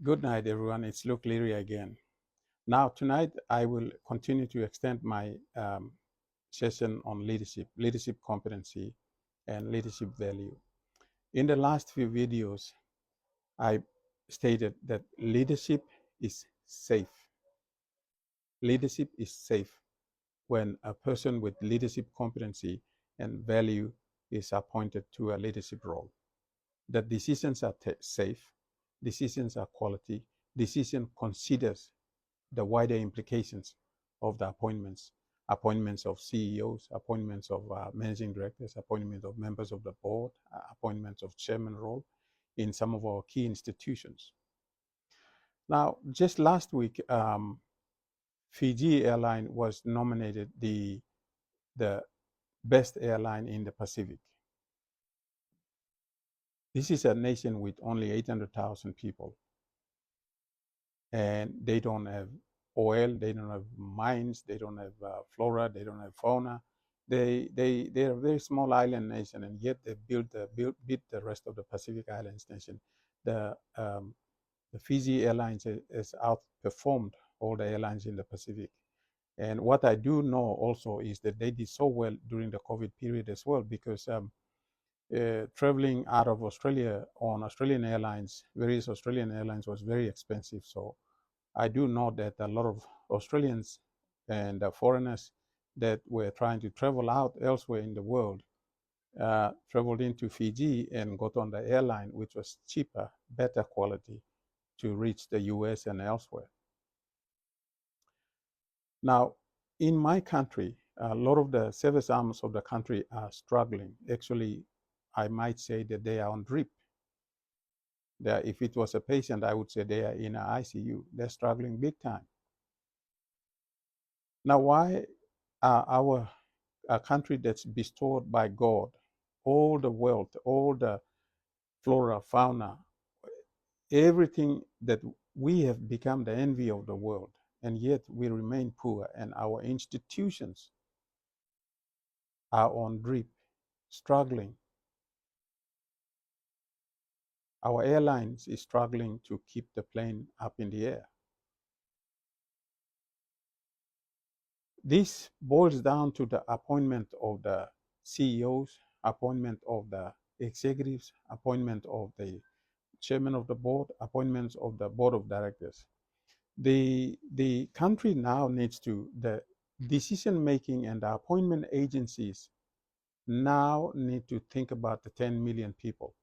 Good night, everyone. It's Luke Leary again. Now, tonight, I will continue to extend my session on leadership competency, and leadership value. In the last few videos, I stated that leadership is safe. Leadership is safe when a person with leadership competency and value is appointed to a leadership role. The decisions are safe, decisions are quality, decision considers the wider implications of the appointments of CEOs, appointments of managing directors, appointment of members of the board, appointments of chairman role in some of our key institutions. Now, just last week, Fiji Airline was nominated the best airline in the Pacific. This is a nation with only 800,000 people, and they don't have oil, they don't have mines, they don't have flora, they don't have fauna. They're a very small island nation, and yet they beat the rest of the Pacific Islands nation. The Fiji Airlines has outperformed all the airlines in the Pacific. And what I do know also is that they did so well during the COVID period as well, because traveling out of Australia on Australian airlines, various Australian airlines, was very expensive. So I do know that a lot of Australians and foreigners that were trying to travel out elsewhere in the world traveled into Fiji and got on the airline, which was cheaper, better quality, to reach the US and elsewhere. Now, in my country, a lot of the service arms of the country are struggling. Actually, I might say that they are on drip. If it was a patient, I would say they are in an ICU. They're struggling big time. Now, why are a country that's bestowed by God all the wealth, all the flora, fauna, everything, that we have become the envy of the world, and yet we remain poor, and our institutions are on drip, struggling. Our airlines is struggling to keep the plane up in the air. This boils down to the appointment of the CEOs, appointment of the executives, appointment of the chairman of the board, appointments of the board of directors. The country now needs to, the decision making and the appointment agencies now need to think about the 10 million people.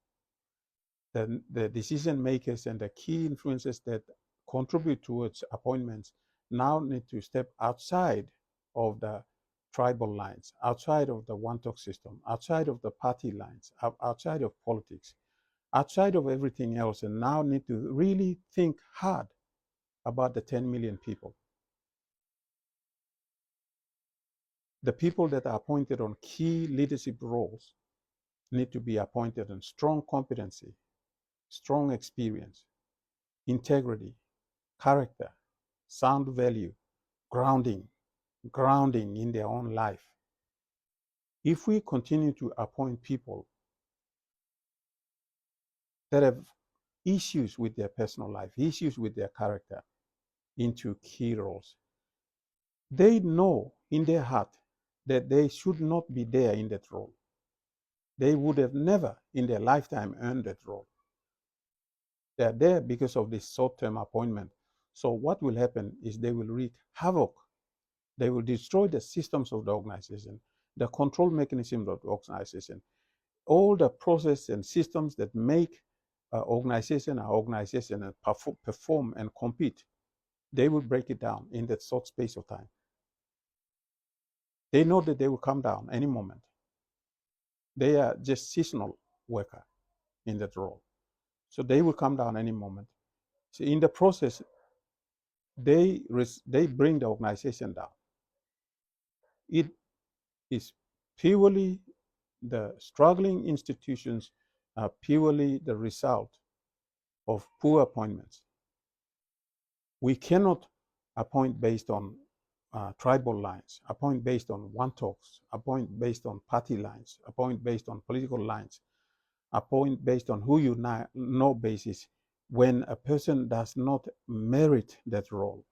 The decision makers and the key influencers that contribute towards appointments now need to step outside of the tribal lines, outside of the one-talk system, outside of the party lines, outside of politics, outside of everything else, and now need to really think hard about the 10 million people. The people that are appointed on key leadership roles need to be appointed on strong competency, strong experience, integrity, character, sound value, grounding in their own life. If we continue to appoint people that have issues with their personal life, issues with their character into key roles, they know in their heart that they should not be there in that role. They would have never in their lifetime earned that role. They are there because of this short-term appointment. So what will happen is they will wreak havoc. They will destroy the systems of the organization, the control mechanisms of the organization, all the process and systems that make organization and perform and compete. They will break it down in that short space of time. They know that they will come down any moment. They are just seasonal worker in that role. So they will come down any moment. So in the process, they bring the organization down. It is purely, the struggling institutions are purely the result of poor appointments. We cannot appoint based on tribal lines, appoint based on one talks, appoint based on party lines, appoint based on political lines, appoint based on who you know basis. when a person does not merit that role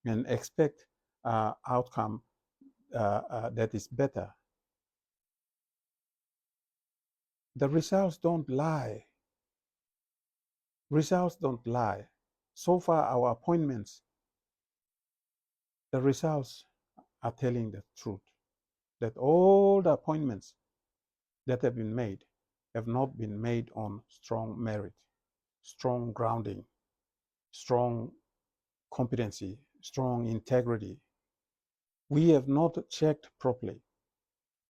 and expect outcome that is better, the results don't lie. Results don't lie. So far, our appointments, the results are telling the truth, that all the appointments that have been made have not been made on strong merit, strong grounding, strong competency, strong integrity. We have not checked properly.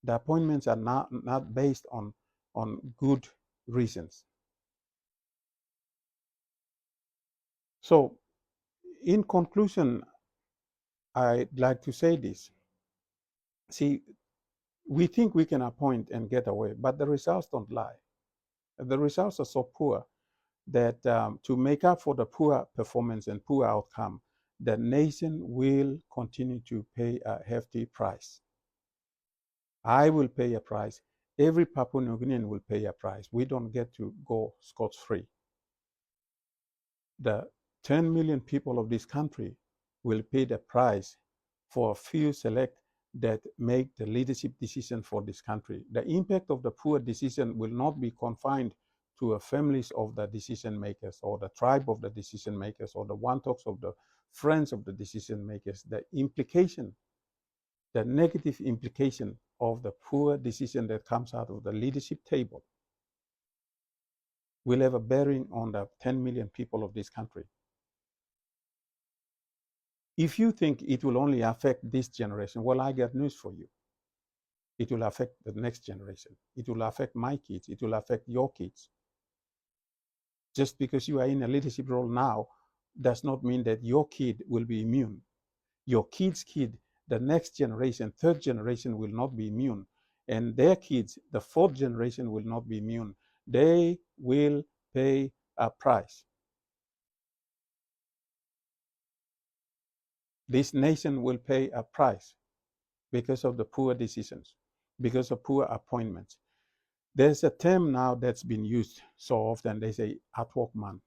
The appointments are not based on good reasons. So, in conclusion, I'd like to say this. See, we think we can appoint and get away, but the results don't lie. The results are so poor that to make up for the poor performance and poor outcome, the nation will continue to pay a hefty price. I will pay a price. Every Papua New Guinean will pay a price. We don't get to go scot-free. The 10 million people of this country will pay the price for a few select that make the leadership decision for this country. The impact of the poor decision will not be confined to the families of the decision makers or the tribe of the decision makers or the one-talks of the friends of the decision makers. The implication, the negative implication of the poor decision that comes out of the leadership table will have a bearing on the 10 million people of this country. If you think it will only affect this generation, well, I got news for you. It will affect the next generation. It will affect my kids. It will affect your kids. Just because you are in a leadership role now does not mean that your kid will be immune. Your kid's kid, the next generation, third generation will not be immune. And their kids, the fourth generation, will not be immune. They will pay a price. This nation will pay a price because of the poor decisions, because of poor appointments. There's a term now that's been used so often. They say ad hoc man.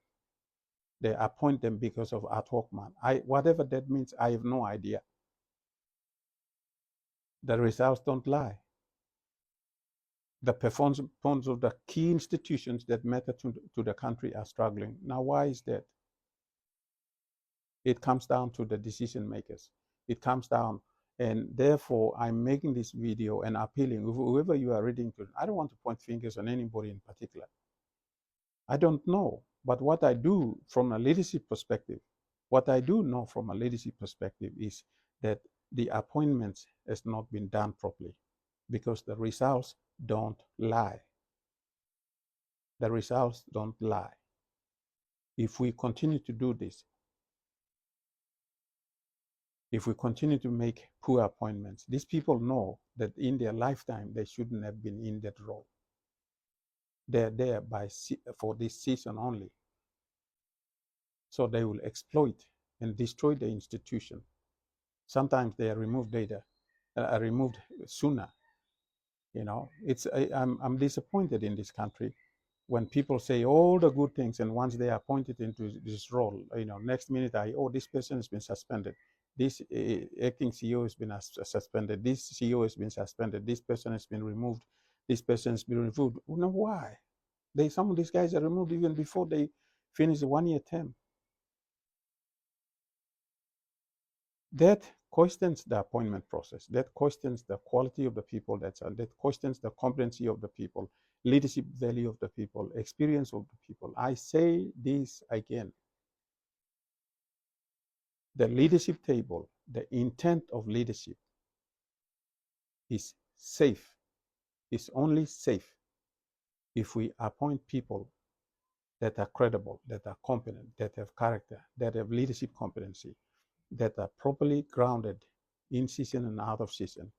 They appoint them because of ad hoc man. Whatever that means, I have no idea. The results don't lie. The performance of the key institutions that matter to the country are struggling. Now, why is that? It comes down to the decision makers. It comes down, and therefore I'm making this video and appealing, whoever you are reading to. I don't want to point fingers on anybody in particular. I don't know, but what I do from a leadership perspective, what I do know from a leadership perspective is that the appointments has not been done properly because the results don't lie. The results don't lie. If we continue to do this, if we continue to make poor appointments, these people know that in their lifetime they shouldn't have been in that role. They're there for this season only. So they will exploit and destroy the institution. Sometimes they are removed removed sooner. You know, I'm disappointed in this country when people say all the good things, and once they are appointed into this role, you know, next minute this person has been suspended. This acting CEO has been suspended. This CEO has been suspended. This person has been removed. This person has been removed. You know why? Some of these guys are removed even before they finish the 1 year term. That questions the appointment process. That questions the quality of the people that questions the competency of the people, leadership value of the people, experience of the people. I say this again. The leadership table, the intent of leadership is safe, is only safe if we appoint people that are credible, that are competent, that have character, that have leadership competency, that are properly grounded in season and out of season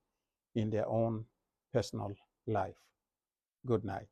in their own personal life. Good night.